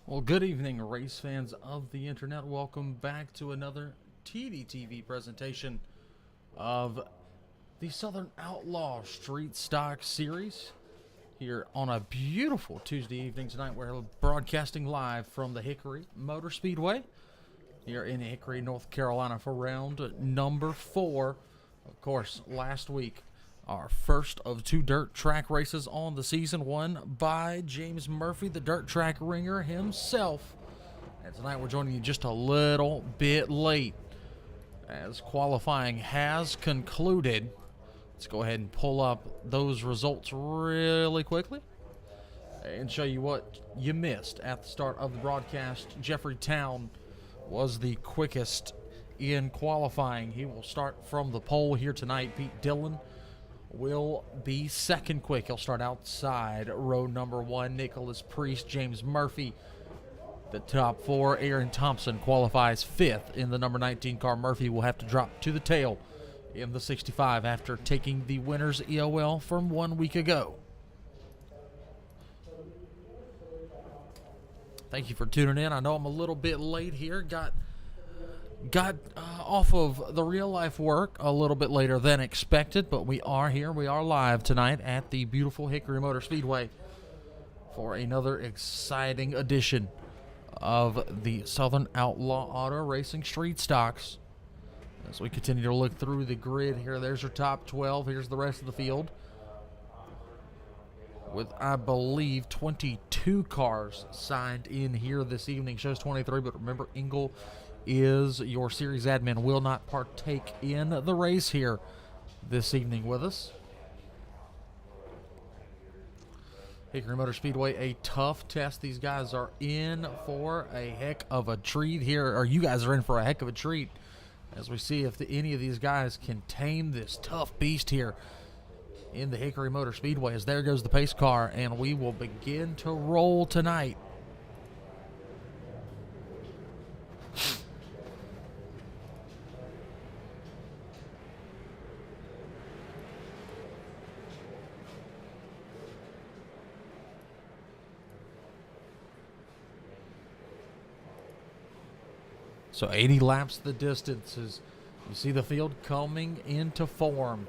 Well, good evening, race fans of the internet. Welcome back to another TDTV presentation of the Southern Outlaw Street Stock Series here on a beautiful Tuesday evening tonight. We're broadcasting live from the Hickory Motor Speedway here in Hickory, North Carolina for round number 4. Of course, last week, our first of 2 dirt track races on the season, won by James Murphy, the dirt track ringer himself. And tonight we're joining you just a little bit late as qualifying has concluded. Let's go ahead and pull up those results really quickly and show you what you missed at the start of the broadcast. Jeffrey Town was the quickest in qualifying. He will start from the pole here tonight. Pete Dillon will be second quick. He'll start outside row number 1. Nicholas Priest, James Murphy, the top 4. Aaron Thompson qualifies 5th in the number 19 car. Murphy will have to drop to the tail in the 65 after taking the winner's EOL from 1 week ago. Thank you for tuning in. I know I'm a little bit late here. Got off of the real life work a little bit later than expected, but we are here. We are live tonight at the beautiful Hickory Motor Speedway for another exciting edition of the Southern Outlaw Auto Racing Street Stocks. As we continue to look through the grid here, there's your top 12. Here's the rest of the field with, I believe, 22 cars signed in here this evening. Shows 23, but remember, Engel is your series admin, will not partake in the race here this evening with us. Hickory Motor Speedway, a tough test. These guys are in for a heck of a treat here, or you guys are in for a heck of a treat as we see if any of these guys can tame this tough beast here in the Hickory Motor Speedway. As there goes the pace car, and we will begin to roll tonight. So 80 laps the distance as you see the field coming into form.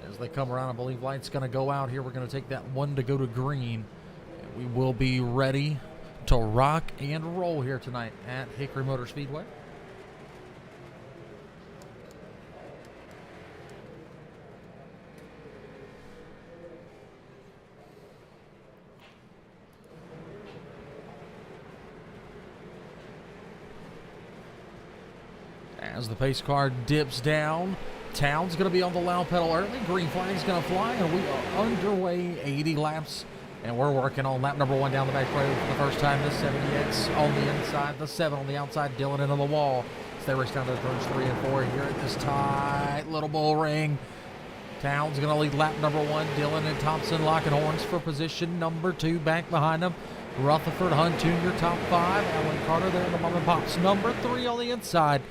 As they come around, I believe light's going to go out here. We're going to take that one to go to green. And we will be ready to rock and roll here tonight at Hickory Motor Speedway. As the pace car dips down, Town's going to be on the loud pedal early. Green flag's going to fly, and we are underway. 80 laps, and we're working on lap number 1 down the back road for the first time. The 70X on the inside, the 7 on the outside. Dillon into the wall. So they race down to turns 3 and 4 here at this tight little bull ring. Town's going to lead lap number 1. Dillon and Thompson locking horns for position number 2. Back behind them, Rutherford, Hunt Jr. top 5. Alan Carter there in the mom and pops. Number 3 on the inside,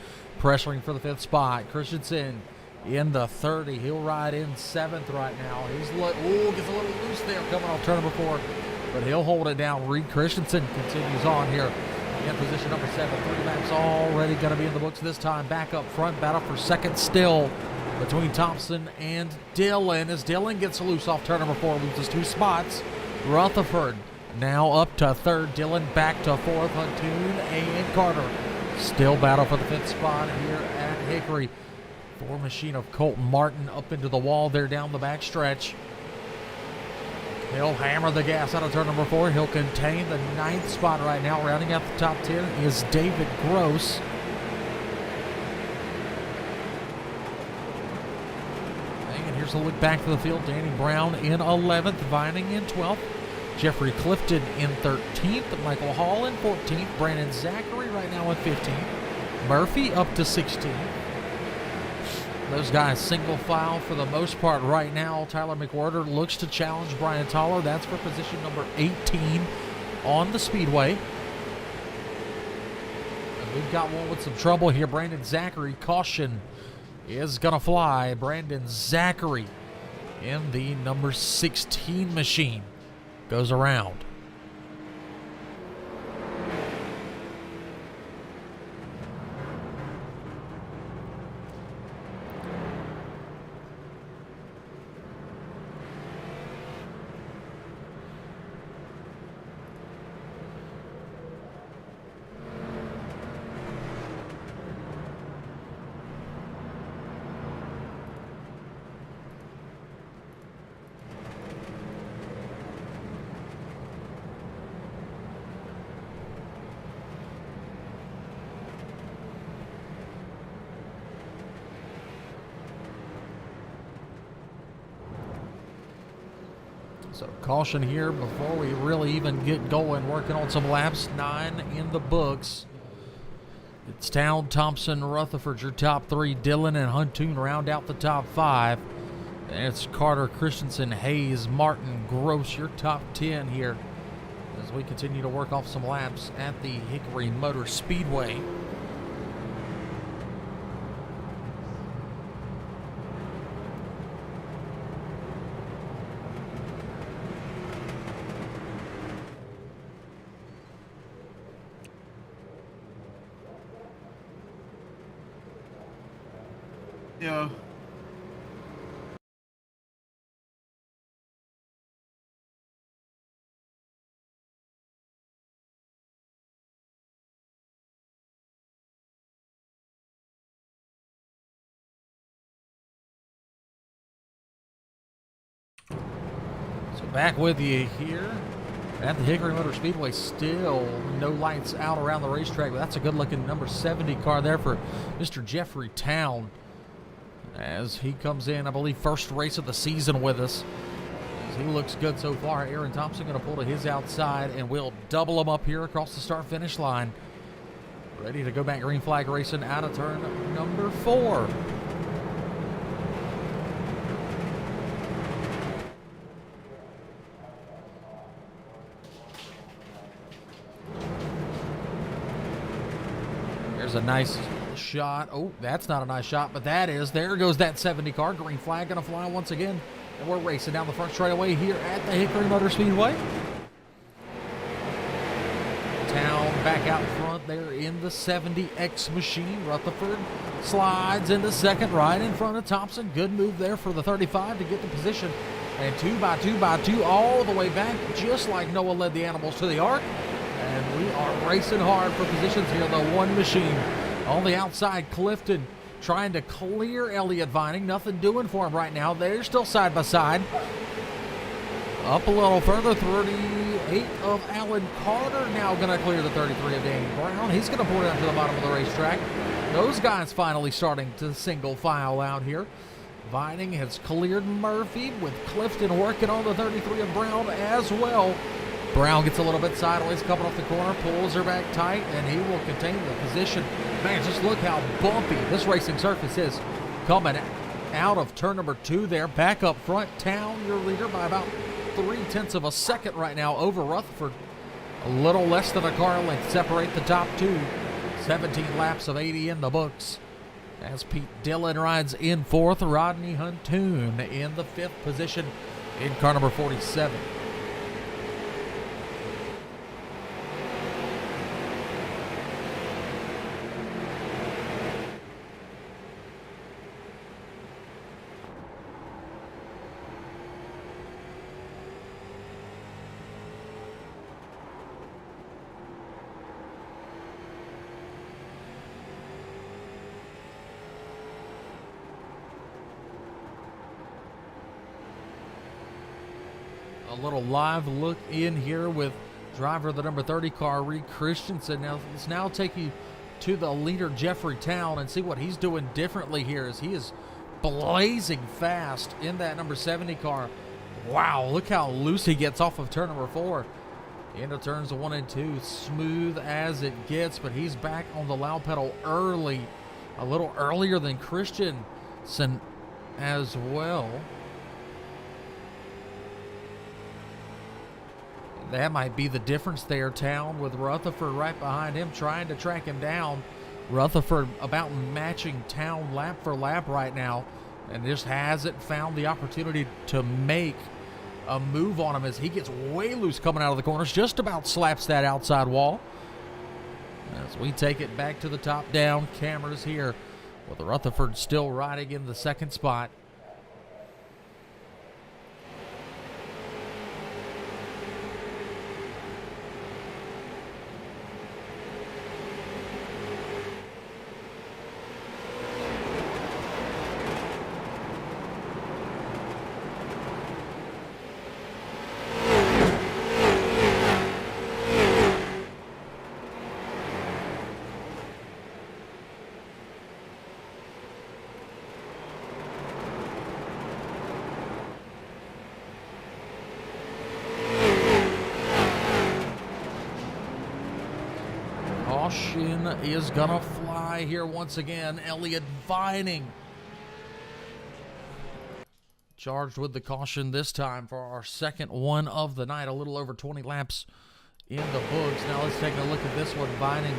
pressuring for the 5th spot. Christensen in the 30. He'll ride in 7th right now. He's gets a little loose there coming off turn number 4, but he'll hold it down. Reed Christensen continues on here in position number 7. 3 laps already going to be in the books this time. Back up front, battle for second still between Thompson and Dillon. As Dillon gets loose off turn number 4, loses 2 spots. Rutherford now up to 3rd. Dillon back to 4th. Huntoon and Carter still battle for the 5th spot here at Hickory. 4 machine of Colton Martin up into the wall there down the back stretch. He'll hammer the gas out of turn number 4. He'll contain the 9th spot right now. Rounding out the top 10 is David Gross. And here's a look back to the field. Danny Brown in 11th, Vining in 12th. Jeffrey Clifton in 13th. Michael Hall in 14th. Brandon Zachary right now in 15th. Murphy up to 16th. Those guys single file for the most part right now. Tyler McWhorter looks to challenge Brian Toller. That's for position number 18 on the speedway. And we've got one with some trouble here. Brandon Zachary, caution is going to fly. Brandon Zachary in the number 16 machine goes around. So caution here before we really even get going, working on some laps. 9 in the books. It's Town, Thompson, Rutherford, your top 3. Dillon and Huntoon round out the top 5. And it's Carter, Christensen, Hayes, Martin, Gross, your top 10 here as we continue to work off some laps at the Hickory Motor Speedway. Yeah. So back with you here at the Hickory Motor Speedway. Still no lights out around the racetrack, but that's a good looking number 70 car there for Mr. Jeffrey Town as he comes in, I believe, first race of the season with us. As he looks good so far. Aaron Thompson going to pull to his outside, and we'll double him up here across the start finish line. Ready to go back green flag racing out of turn number 4. There's a nice shot. Oh, that's not a nice shot, but that is. There goes that 70 car. Green flag going to fly once again. And we're racing down the front straightaway here at the Hickory Motor Speedway. Town back out front there in the 70X machine. Rutherford slides into second right in front of Thompson. Good move there for the 35 to get the position. And 2 by 2 by 2 all the way back, just like Noah led the animals to the arc. And we are racing hard for positions here. The one machine on the outside. Clifton trying to clear Elliott Vining. Nothing doing for him right now. They're still side by side. Up a little further. 38 of Alan Carter now going to clear the 33 of Danny Brown. He's going to pull it down to the bottom of the racetrack. Those guys finally starting to single file out here. Vining has cleared Murphy with Clifton working on the 33 of Brown as well. Brown gets a little bit sideways coming off the corner, pulls her back tight, and he will contain the position. Man, just look how bumpy this racing surface is coming out of turn number 2 there. Back up front, Town, your leader, by about 0.3 of a second right now over Rutherford. A little less than a car length separate the top 2. 17 laps of 80 in the books. As Pete Dillon rides in 4th, Rodney Huntoon in the 5th position in car number 47. A little live look in here with driver of the number 30 car, Reed Christensen. Now, let's now take you to the leader, Jeffrey Town, and see what he's doing differently here as he is blazing fast in that number 70 car. Wow, look how loose he gets off of turn number 4. Into turns 1 and 2, smooth as it gets, but he's back on the loud pedal early, a little earlier than Christensen as well. That might be the difference there, Town, with Rutherford right behind him, trying to track him down. Rutherford about matching Town lap for lap right now, and just hasn't found the opportunity to make a move on him as he gets way loose coming out of the corners, just about slaps that outside wall. As we take it back to the top down cameras here, with Rutherford still riding in the 2nd spot. caution is gonna fly here once again. Elliott Vining charged with the caution this time for our second one of the night. A little over 20 laps in the books. Now let's take a look at this one. Vining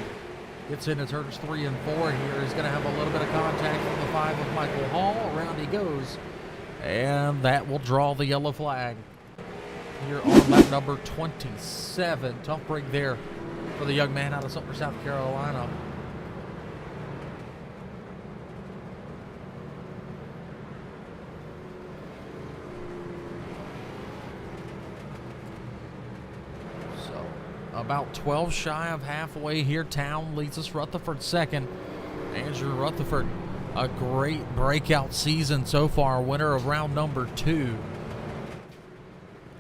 gets into turns 3 and 4 here. He's going to have a little bit of contact from the 5 of Michael Hall. Around he goes. And that will draw the yellow flag here on lap number 27. Tough break there for the young man out of Sumter, South Carolina. About 12 shy of halfway here. Town leads us. Rutherford second. Andrew Rutherford, a great breakout season so far. Winner of round number 2.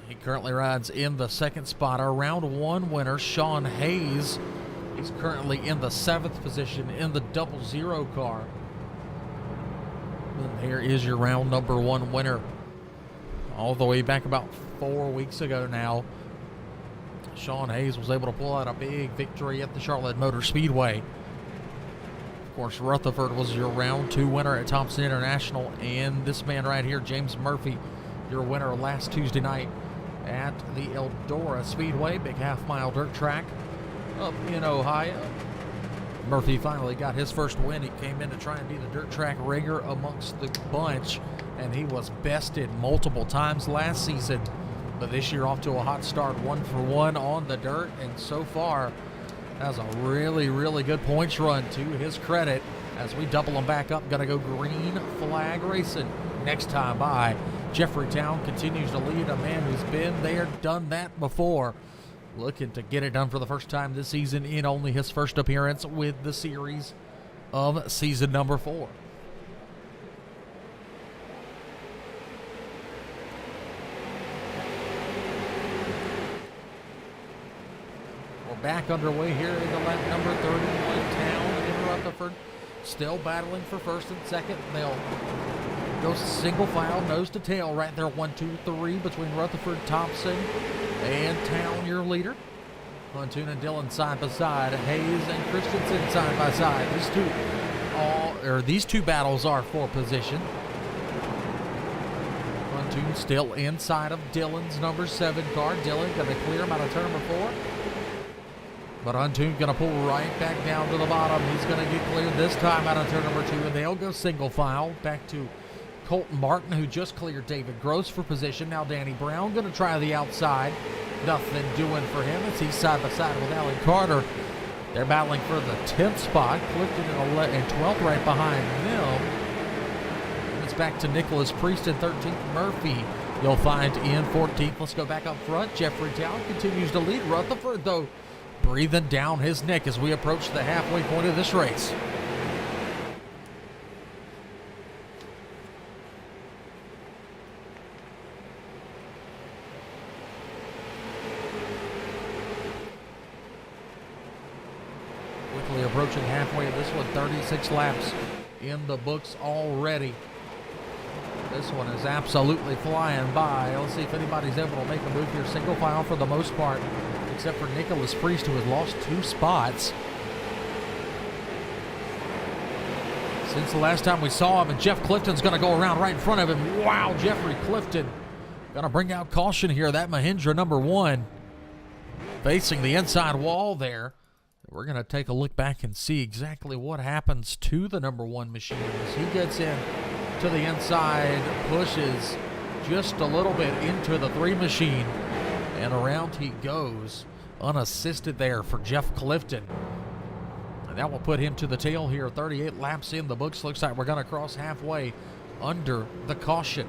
He currently rides in the second spot. Our round 1 winner, Sean Hayes. He's currently in the 7th position in the 00 car. And here is your round number 1 winner. All the way back about 4 weeks ago now, Sean Hayes was able to pull out a big victory at the Charlotte Motor Speedway. Of course, Rutherford was your round 2 winner at Thompson International, and this man right here, James Murphy, your winner last Tuesday night at the Eldora Speedway, big half-mile dirt track up in Ohio. Murphy finally got his first win. He came in to try and be the dirt track rigger amongst the bunch, and he was bested multiple times last season. But this year off to a hot start, 1 for 1 on the dirt, and so far has a really, really good points run to his credit. As we double him back up, gonna go green flag racing next time by. Jeffrey Town continues to lead, a man who's been there, done that before. Looking to get it done for the first time this season in only his first appearance with the series of season number 4. Back underway here in the lap number 31. Town and Rutherford still battling for first and second. They'll go single file, nose to tail right there. 1, 2, 3 between Rutherford, Thompson, and Town, your leader. Huntoon and Dillon side by side. Hayes and Christensen side by side. These two battles are for position. Huntoon still inside of Dillon's number 7 car. Dillon going to clear him out of turn number 4. But Huntoon going to pull right back down to the bottom. He's going to get cleared this time out of turn number 2, and they'll go single file back to Colton Martin, who just cleared David Gross for position. Now Danny Brown going to try the outside. Nothing doing for him as he's side by side with Alan Carter. They're battling for the 10th spot. Clifton and 12th right behind them. It's back to Nicholas Priest in 13th. Murphy you'll find in 14th. Let's go back up front. Jeffrey Town continues to lead. Rutherford, though, breathing down his neck as we approach the halfway point of this race. Quickly approaching halfway of this one, 36 laps in the books already. This one is absolutely flying by. Let's see if anybody's able to make a move here. Single file for the most part, except for Nicholas Priest, who has lost 2 spots since the last time we saw him. And Jeff Clifton's going to go around right in front of him. Wow, Jeffrey Clifton going to bring out caution here. That Mahindra number 1 facing the inside wall there. We're going to take a look back and see exactly what happens to the number 1 machine as he gets in to the inside, pushes just a little bit into the 3 machine, and around he goes unassisted there for Jeff Clifton. And that will put him to the tail here. 38 laps in the books. Looks like we're going to cross halfway under the caution.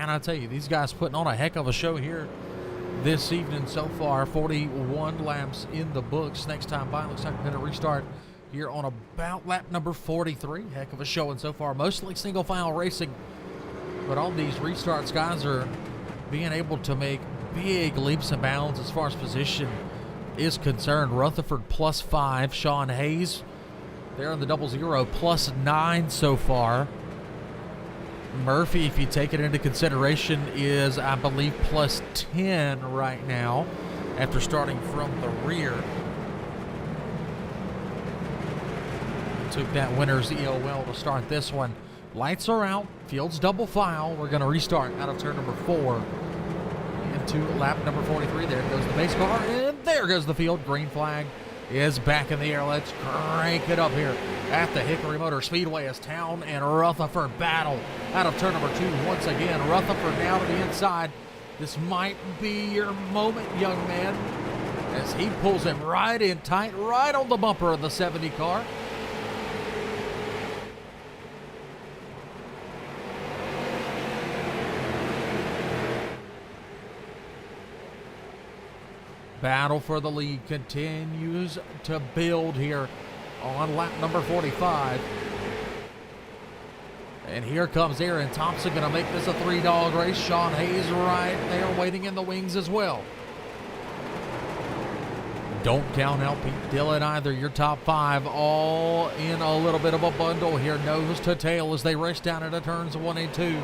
man, I tell you, these guys putting on a heck of a show here this evening so far. 41 laps in the books. Next time by, looks like we're going to restart here on about lap number 43. Heck of a showing so far. Mostly single file racing. But on these restarts, guys are being able to make big leaps and bounds as far as position is concerned. Rutherford +5. Sean Hayes there in the 00 +9 so far. Murphy, if you take it into consideration, is, I believe, +10 right now after starting from the rear. Took that winner's EOL to start this one. Lights are out. Field's double file. We're going to restart out of turn number 4 into lap number 43. There goes the base car, and there goes the field. Green flag is back in the air. Let's crank it up here at the Hickory Motor Speedway as Town and Rutherford battle out of turn number 2 once again. Rutherford now to the inside. This might be your moment, young man, as he pulls him right in tight, right on the bumper of the 70 car. Battle for the lead continues to build here on lap number 45. And here comes Aaron Thompson, going to make this a 3-dog race. Sean Hayes right there waiting in the wings as well. Don't count out Pete Dillon either. Your top 5 all in a little bit of a bundle here, nose to tail as they race down into turns 1 and 2.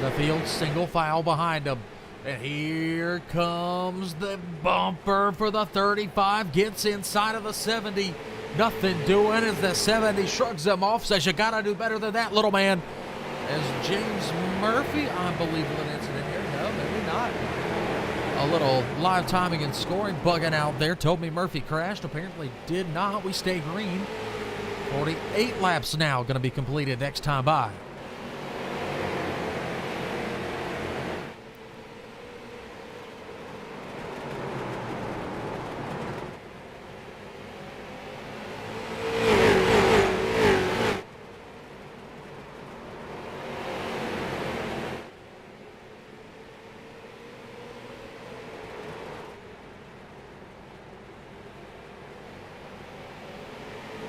The field single file behind them. And here comes the bumper for the 35. Gets inside of the 70. Nothing doing as the 70 shrugs him off. Says, you got to do better than that, little man. As James Murphy, I believe, with an incident here. No, maybe not. A little live timing and scoring bugging out there. Told me Murphy crashed. Apparently did not. We stay green. 48 laps now going to be completed next time by.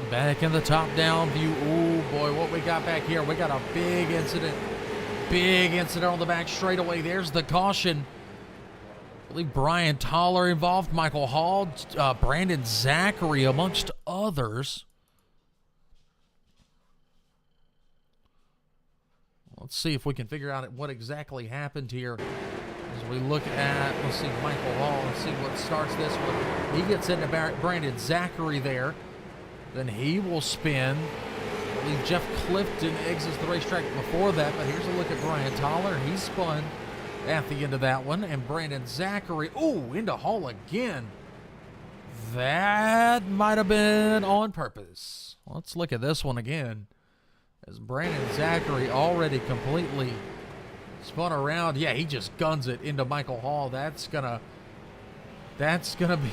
Back in the top-down view. Oh, boy, what we got back here. We got a big incident. Big incident on the back straightaway. There's the caution. I believe Brian Toller involved, Michael Hall, Brandon Zachary, amongst others. Let's see if we can figure out what exactly happened here. As we look at, let's see, Michael Hall. Let's see what starts this one. He gets into Brandon Zachary there. Then he will spin. I believe Jeff Clifton exits the racetrack before that, but here's a look at Brian Toller. He spun at the end of that one. And Brandon Zachary, ooh, into Hall again. That might have been on purpose. Let's look at this one again. As Brandon Zachary already completely spun around. Yeah, he just guns it into Michael Hall. That's gonna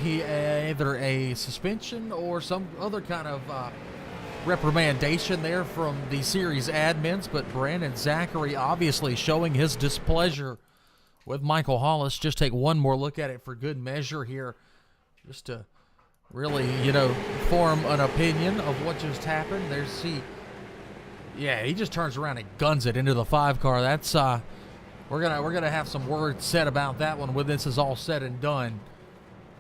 be either a suspension or some other kind of reprimandation there from the series admins. But Brandon Zachary obviously showing his displeasure with Michael Hall. Let's just take one more look at it for good measure here, just to really, form an opinion of what just happened. There's he just turns around and guns it into the 5 car. That's we're gonna have some words said about that one when this is all said and done.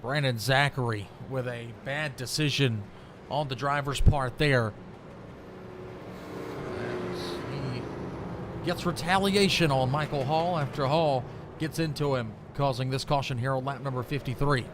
Brandon Zachary with a bad decision on the driver's part there. As he gets retaliation on Michael Hall after Hall gets into him, causing this caution here on lap number 53.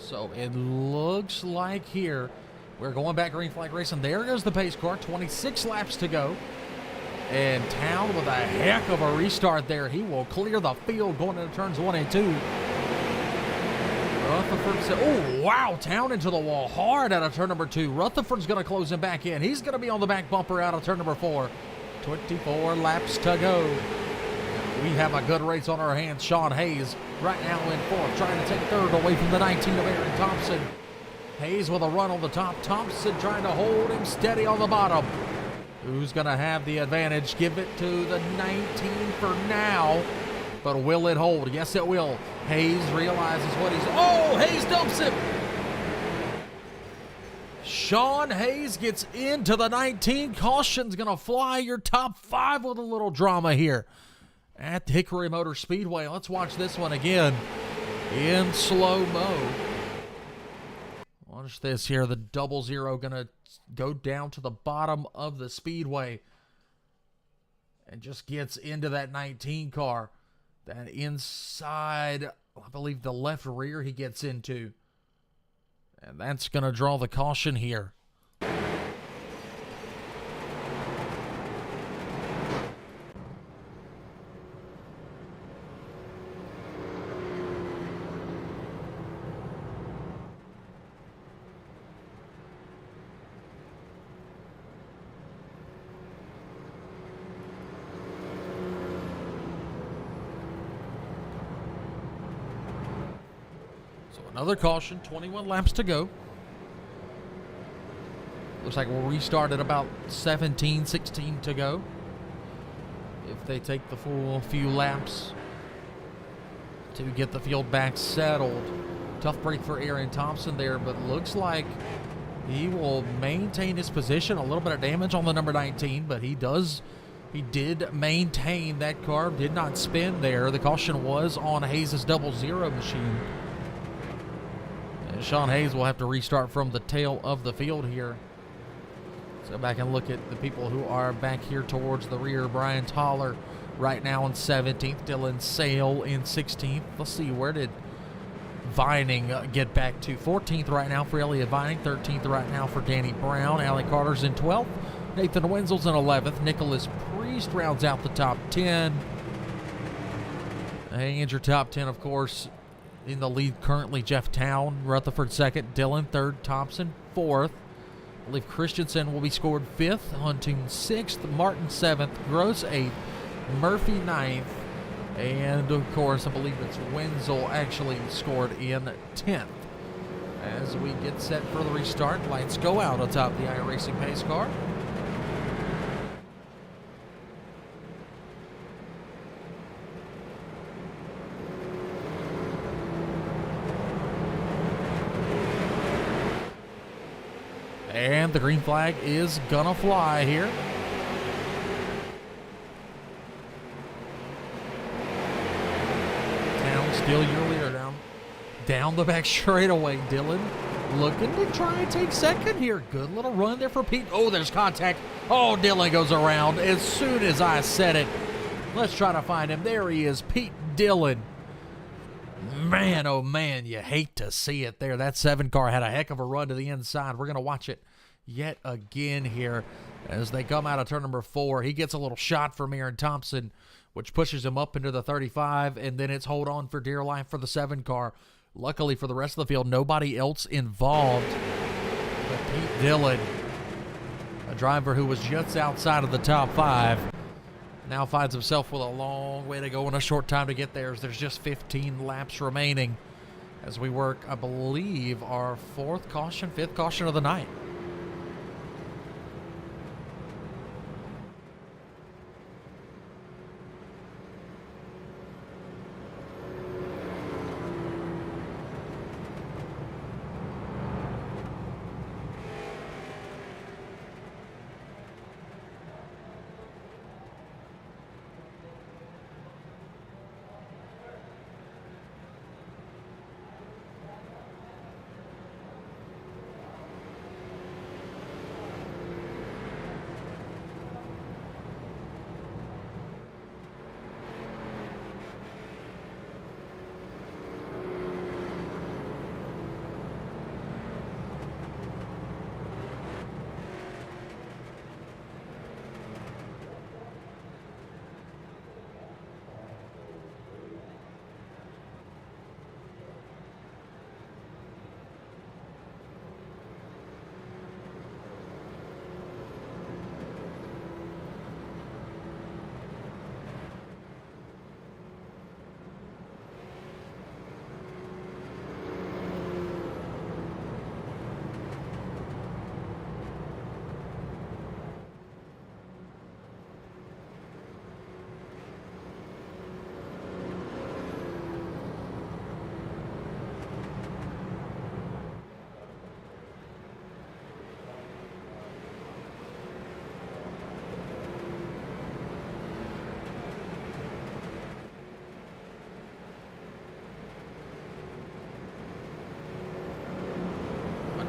So it looks like here we're going back green flag racing. There goes the pace car. 26 laps to go. And Town with a heck of a restart there. He will clear the field going into turns 1 and 2. Rutherford said, oh, wow, Town into the wall hard out of turn number 2. Rutherford's going to close him back in. He's going to be on the back bumper out of turn number 4. 24 laps to go. We have a good race on our hands. Sean Hayes right now in 4th, trying to take 3rd away from the 19 of Aaron Thompson. Hayes with a run on the top. Thompson trying to hold him steady on the bottom. Who's going to have the advantage? Give it to the 19 for now. But will it hold? Yes, it will. Hayes realizes what he's... Oh, Hayes dumps him. Sean Hayes gets into the 19. Caution's going to fly. Your top 5 with a little drama here at Hickory Motor Speedway. Let's watch this one again in slow-mo. Watch this here. The 00 going to go down to the bottom of the speedway and just gets into that 19 car. That inside, I believe the left rear he gets into. And that's going to draw the caution here. Another caution, 21 laps to go. Looks like we'll restart at about 17, 16 to go. If they take the full few laps to get the field back settled. Tough break for Aaron Thompson there, but looks like he will maintain his position. A little bit of damage on the number 19, but he did maintain that car, did not spin there. The caution was on Hayes' 00 machine. Sean Hayes will have to restart from the tail of the field here. Let's go back and look at the people who are back here towards the rear. Brian Toller right now in 17th. Dylan Sale in 16th. Let's see, where did Vining get back to? 14th right now for Elliott Vining. 13th right now for Danny Brown. Allie Carter's in 12th. Nathan Wenzel's in 11th. Nicholas Priest rounds out the top 10. And your top 10, of course, in the lead currently, Jeff Town, Rutherford 2nd, Dillon 3rd, Thompson 4th. I believe Christensen will be scored 5th, Hunting 6th, Martin 7th, Gross 8th, Murphy 9th, and of course I believe it's Wenzel actually scored in 10th. As we get set for the restart, lights go out atop the iRacing pace car. And the green flag is gonna fly here. Town still your leader down the back straightaway. Dylan looking to try and take second here. Good little run there for Pete. Oh, there's contact. Oh, Dylan goes around as soon as I said it. Let's try to find him. There he is, Pete Dillon. Man, oh man, you hate to see it there. That 7 car had a heck of a run to the inside. We're going to watch it yet again here as they come out of turn number 4. He gets a little shot from Aaron Thompson, which pushes him up into the 35, and then it's hold on for dear life for the 7 car. Luckily for the rest of the field, nobody else involved. But Pete Dillon, a driver who was just outside of the top 5, now finds himself with a long way to go and a short time to get there, as there's just 15 laps remaining as we work, I believe, our 5th caution of the night.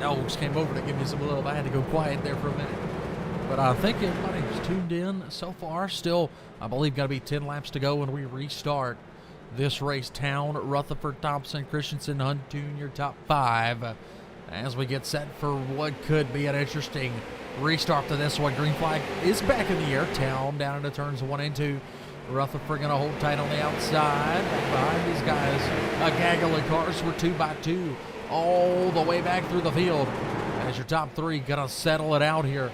dogs came over to give me some love. I had to go quiet there for a minute. But I think everybody who's tuned in so far. Still, I believe, got to be 10 laps to go when we restart this race. Town, Rutherford, Thompson, Christensen, Hunt Jr., top 5. As we get set for what could be an interesting restart to this one. Green flag is back in the air. Town down into turns 1 and 2. Rutherford going to hold tight on the outside. Back behind these guys, a gaggle of cars were 2 by 2 all the way back through the field. As your top 3 going to settle it out here.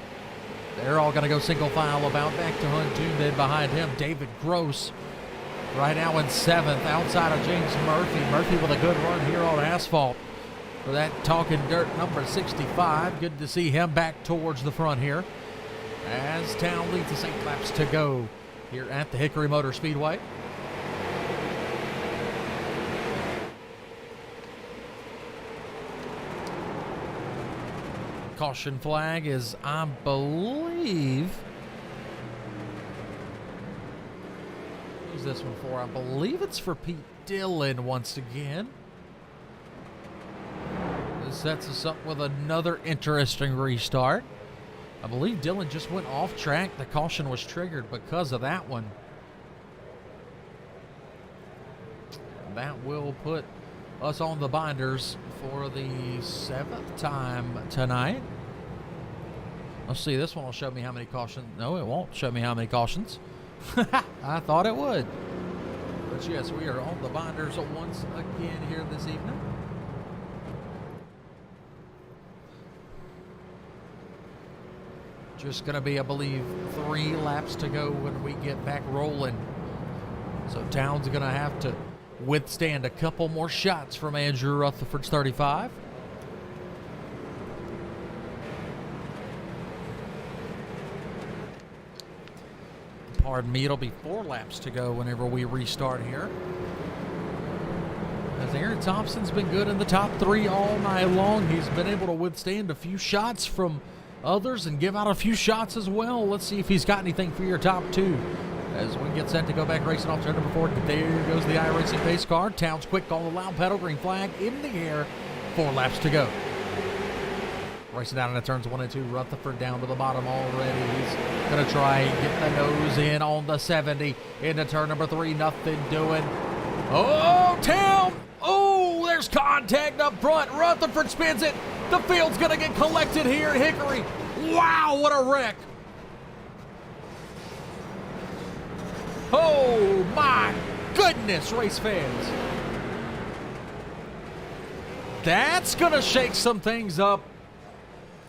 They're all going to go single file about back to Hunt Jr. Then behind him, David Gross right now in 7th outside of James Murphy. Murphy with a good run here on asphalt for that Talking Dirt number 65. Good to see him back towards the front here as Town leads us 8 laps to go here at the Hickory Motor Speedway. Caution flag is, I believe, who's this one for? I believe it's for Pete Dillon once again. This sets us up with another interesting restart. I believe Dillon just went off track. The caution was triggered because of that one. That will put us on the binders for the 7th time tonight. Let's see, this one will show me how many cautions. No, it won't show me how many cautions. I thought it would. But yes, we are on the binders once again here this evening. Just going to be, I believe, 3 laps to go when we get back rolling. So Town's going to have to withstand a couple more shots from Andrew Rutherford's 35. Pardon me, it'll be 4 laps to go whenever we restart here. As Aaron Thompson's been good in the top 3 all night long. He's been able to withstand a few shots from others and give out a few shots as well. Let's see if he's got anything for your top 2. As we get set to go back racing off turn number 4. There goes the iRacing pace car. Town's quick on the loud pedal. Green flag in the air. 4 laps to go. Racing down into turns 1 and 2. Rutherford down to the bottom already. He's going to try and get the nose in on the 70. Into turn number 3. Nothing doing. Oh, Town! Oh, there's contact up front. Rutherford spins it. The field's going to get collected here at Hickory. Wow, what a wreck. Oh, my goodness, race fans. That's going to shake some things up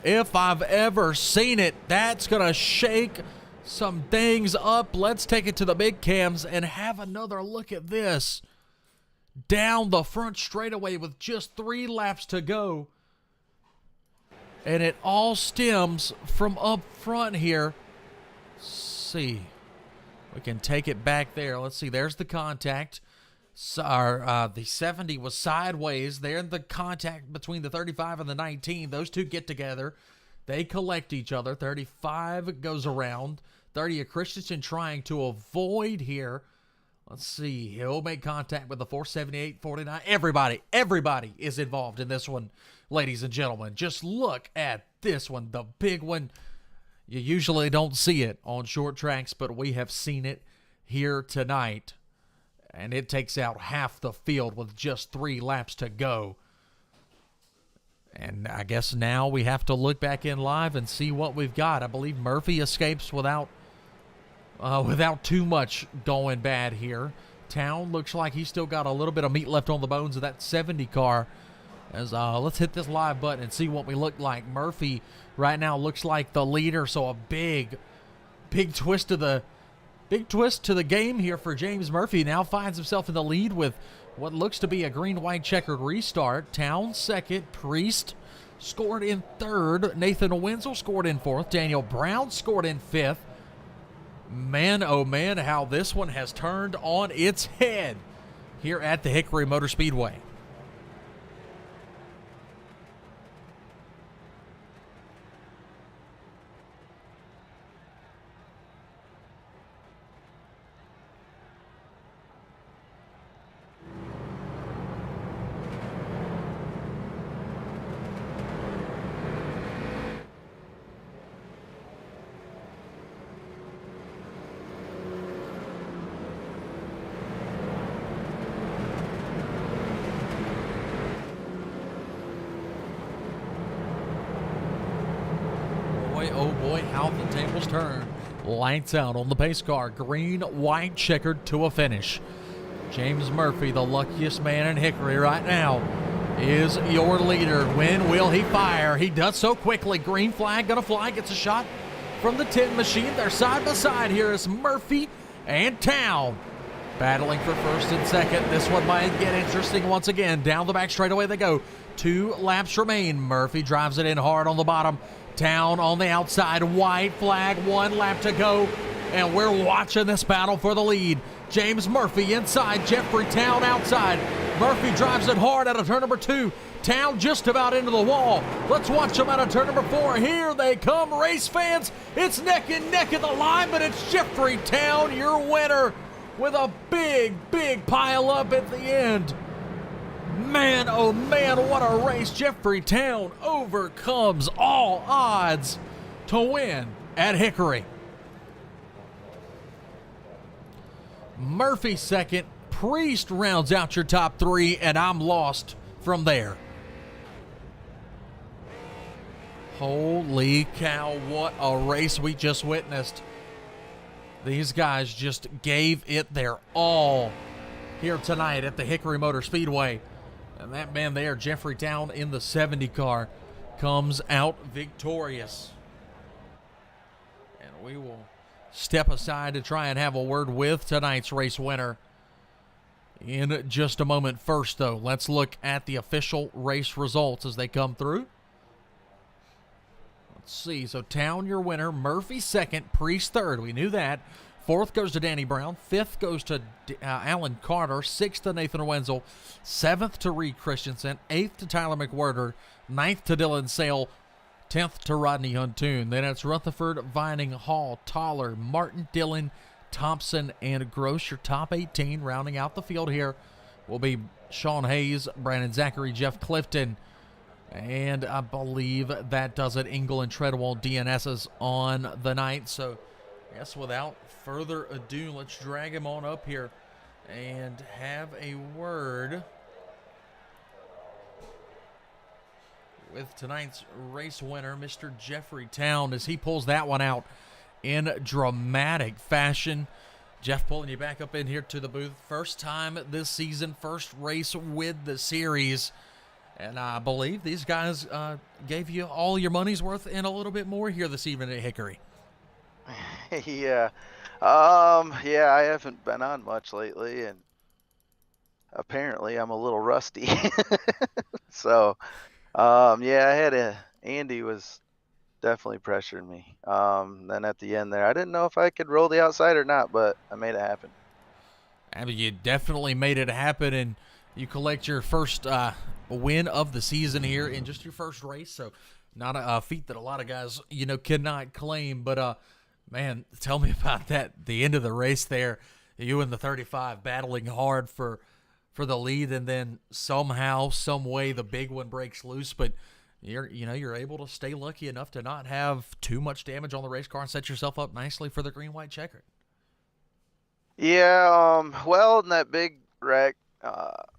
if I've ever seen it. That's going to shake some things up. Let's take it to the big cams and have another look at this. Down the front straightaway with just 3 laps to go. And it all stems from up front here. Let's see. We can take it back there. Let's see. There's the contact. So, the 70 was sideways. There, the contact between the 35 and the 19. Those two get together. They collect each other. 35 goes around. 30 of Christensen trying to avoid here. Let's see. He'll make contact with the 478, 49. Everybody is involved in this one, ladies and gentlemen. Just look at this one, the big one. You usually don't see it on short tracks, but we have seen it here tonight. And it takes out half the field with just 3 laps to go. And I guess now we have to look back in live and see what we've got. I believe Murphy escapes without too much going bad here. Town looks like he's still got a little bit of meat left on the bones of that 70 car. As let's hit this live button and see what we look like. Murphy right now looks like the leader, so a big twist to the game here for James Murphy. Now finds himself in the lead with what looks to be a green-white checkered restart. Town second, Priest scored in 3rd, Nathan Wenzel scored in 4th, Daniel Brown scored in 5th. Man, oh man, how this one has turned on its head here at the Hickory Motor Speedway. oh boy, how the tables turn. Lights out on the pace car. Green, white, checkered to a finish. James Murphy, the luckiest man in Hickory right now, is your leader. When will he fire? He does so quickly. Green flag gonna fly. Gets a shot from the 10 machine. They're side by side here as Murphy and Town battling for first and second. This one might get interesting once again. Down the back straightaway they go. 2 laps remain. Murphy drives it in hard on the bottom. Town on the outside. White flag. 1 lap to go. And we're watching this battle for the lead. James Murphy inside. Jeffrey Town outside. Murphy drives it hard out of turn number 2. Town just about into the wall. Let's watch them out of turn number 4. Here they come, race fans. It's neck and neck at the line, but it's Jeffrey Town, your winner, with a big, big pile up at the end. Man, oh man, what a race. Jeffrey Town overcomes all odds to win at Hickory. Murphy second. Priest rounds out your top 3, and I'm lost from there. Holy cow, what a race we just witnessed. These guys just gave it their all here tonight at the Hickory Motor Speedway. And that man there, Jeffrey Town in the 70 car, comes out victorious. And we will step aside to try and have a word with tonight's race winner in just a moment. First, though, let's look at the official race results as they come through. Let's see. So, Town, your winner. Murphy second. Priest third. We knew that. Fourth goes to Danny Brown. Fifth goes to Alan Carter. Sixth to Nathan Wenzel. Seventh to Reed Christensen. Eighth to Tyler McWhirter. Ninth to Dylan Sale. 10th to Rodney Huntoon. Then it's Rutherford, Vining, Hall, Toller, Martin, Dillon, Thompson, and Gross. Your top 18 rounding out the field here will be Sean Hayes, Brandon Zachary, Jeff Clifton, and I believe that does it. Engel and Treadwell DNSs on the night. So, yes, without further ado, let's drag him on up here and have a word with tonight's race winner, Mr. Jeffrey Town, as he pulls that one out in dramatic fashion. Jeff, pulling you back up in here to the booth. First time this season, first race with the series. And I believe these guys gave you all your money's worth and a little bit more here this evening at Hickory. Yeah. Yeah, I haven't been on much lately, and apparently I'm a little rusty. So, yeah, Andy was definitely pressuring me. Then at the end there, I didn't know if I could roll the outside or not, but I made it happen. I mean, you definitely made it happen, and you collect your first win of the season here in just your first race. So not a feat that a lot of guys, cannot claim. But, man, tell me about that. The end of the race there, you and the 35 battling hard for the lead, and then somehow, some way, the big one breaks loose. But you're able to stay lucky enough to not have too much damage on the race car and set yourself up nicely for the green-white checkered. Yeah, well, in that big wreck,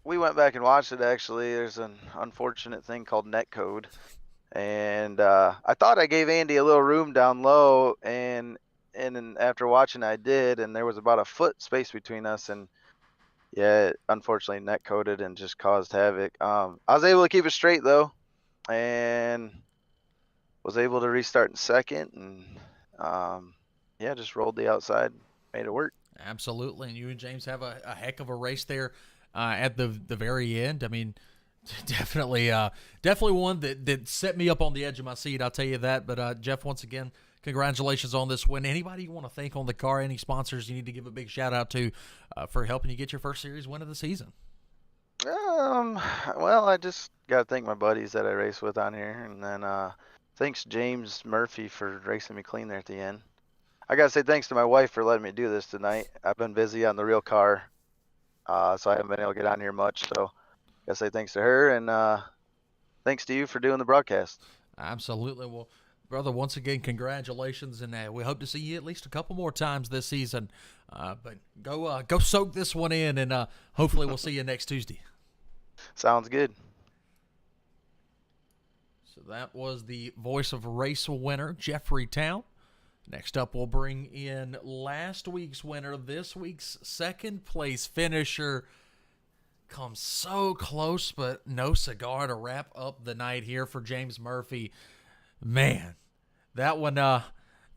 we went back and watched it, actually. There's an unfortunate thing called net code. And I thought I gave Andy a little room down low, and then after watching I did, and there was about a foot space between us, and yeah, it unfortunately net coded and just caused havoc. I was able to keep it straight, though, and was able to restart in second, and yeah, just rolled the outside, made it work. Absolutely, and you and James have a heck of a race there at the very end. I mean, definitely one that set me up on the edge of my seat, I'll tell you that. But Jeff, once again, congratulations on this win. Anybody you want to thank on the car, any sponsors you need to give a big shout out to for helping you get your first series win of the season? Well, I just got to thank my buddies that I race with on here, and then thanks James Murphy for racing me clean there at the end. I got to say thanks to my wife for letting me do this tonight. I've been busy on the real car, so I haven't been able to get on here much. So I got to say thanks to her, and thanks to you for doing the broadcast. Absolutely. Well, brother, once again, congratulations, and we hope to see you at least a couple more times this season. But go soak this one in, and hopefully we'll see you next Tuesday. Sounds good. So that was the voice of race winner, Jeffrey Town. Next up, we'll bring in last week's winner, this week's second place finisher. Comes so close, but no cigar to wrap up the night here for James Murphy. Man, that one,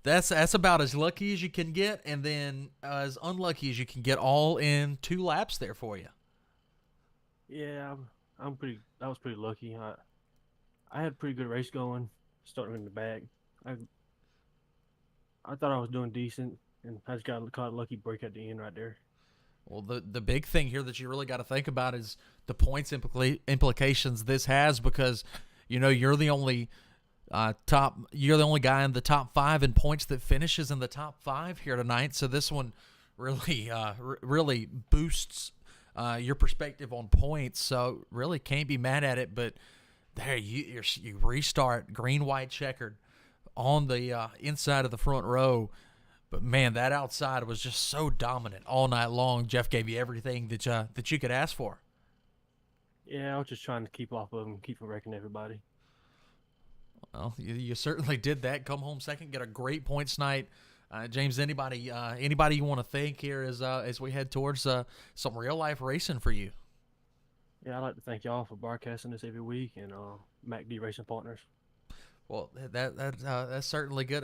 that's about as lucky as you can get, and then as unlucky as you can get, all in 2 laps there for you. Yeah, I was pretty lucky. I had a pretty good race going, starting in the back. I thought I was doing decent, and I just got caught a lucky break at the end right there. Well, the big thing here that you really got to think about is the points implications this has, because you're the only guy in the top 5 in points that finishes in the top 5 here tonight. So this one really really boosts your perspective on points. So really can't be mad at it. But there you restart green, white, checkered on the inside of the front row. But man, that outside was just so dominant all night long. Jeff gave you everything that you could ask for. Yeah, I was just trying to keep off of him, keep from wrecking everybody. Well, you certainly did that. Come home second, get a great points night. James, anybody you want to thank here as we head towards some real life racing for you? Yeah, I'd like to thank y'all for broadcasting this every week, and MacD Racing Partners. Well, that's certainly good.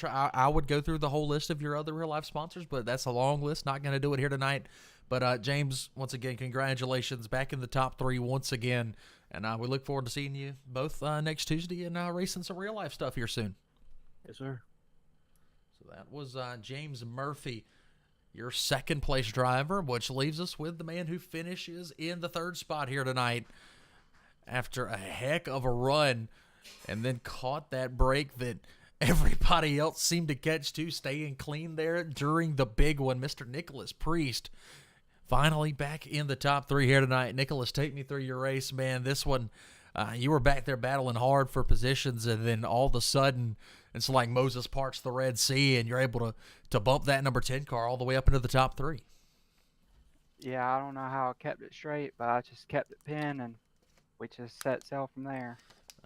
I would go through the whole list of your other real life sponsors, but that's a long list. Not going to do it here tonight. But James, once again, congratulations, back in the top 3 once again, and we look forward to seeing you both next Tuesday and racing some real life stuff here soon. Yes, sir. So that was James Murphy, your second place driver, which leaves us with the man who finishes in the 3rd spot here tonight after a heck of a run. And then caught that break that everybody else seemed to catch too, staying clean there during the big one. Mr. Nicholas Priest finally back in the top 3 here tonight. Nicholas, take me through your race, man. This one, you were back there battling hard for positions, and then all of a sudden, it's like Moses parts the Red Sea, and you're able to bump that number 10 car all the way up into the top 3. Yeah, I don't know how I kept it straight, but I just kept it pinned, and we just set sail from there.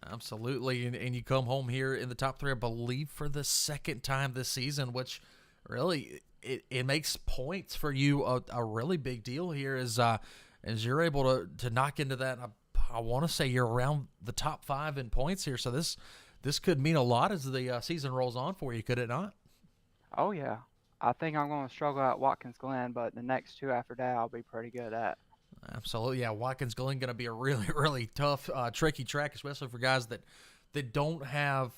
Absolutely, and you come home here in the top 3, I believe, for the 2nd time this season, which really it makes points for you a really big deal here as you're able to knock into that. I want to say you're around the top 5 in points here, so this could mean a lot as the season rolls on for you, could it not? Oh yeah, I think I'm going to struggle at Watkins Glen, but the next 2 after that I'll be pretty good at. Absolutely, yeah. Watkins Glen going to be a really, really tough, tricky track, especially for guys that don't have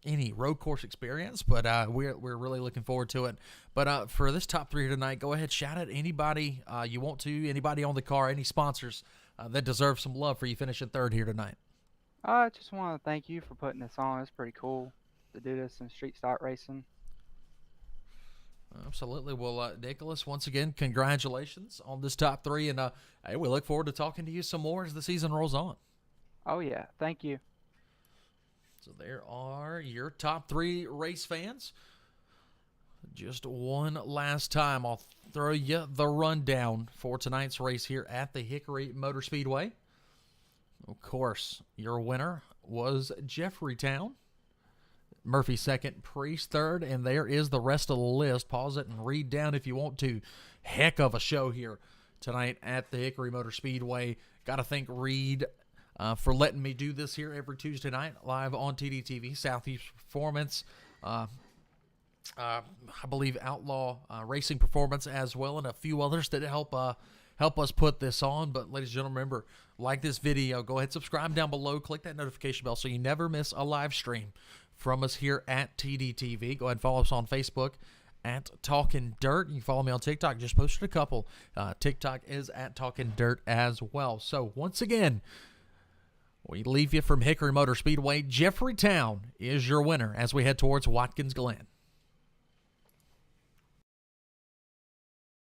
any road course experience. But we're really looking forward to it. But for this top 3 tonight, go ahead, shout out anybody you want to, anybody on the car, any sponsors that deserve some love for you finishing 3rd here tonight. I just want to thank you for putting this on. It's pretty cool to do this in street stock racing. Absolutely. Well, Nicholas, once again, congratulations on this top 3, and hey, we look forward to talking to you some more as the season rolls on. Oh yeah, thank you. So there are your top 3 race fans. Just one last time, I'll throw you the rundown for tonight's race here at the Hickory Motor Speedway. Of course, your winner was Jeffrey Town. Murphy 2nd, Priest 3rd, and there is the rest of the list. Pause it and read down if you want to. Heck of a show here tonight at the Hickory Motor Speedway. Got to thank Reed for letting me do this here every Tuesday night live on TDTV. Southeast Performance, I believe Outlaw Racing Performance as well, and a few others that help us put this on. But ladies and gentlemen, remember, like this video, go ahead, subscribe down below, click that notification bell so you never miss a live stream from us here at TDTV. Go ahead and follow us on Facebook at Talkin' Dirt. You can follow me on TikTok. Just posted a couple. TikTok is at Talkin' Dirt as well. So once again, we leave you from Hickory Motor Speedway. Jeffrey Town is your winner as we head towards Watkins Glen.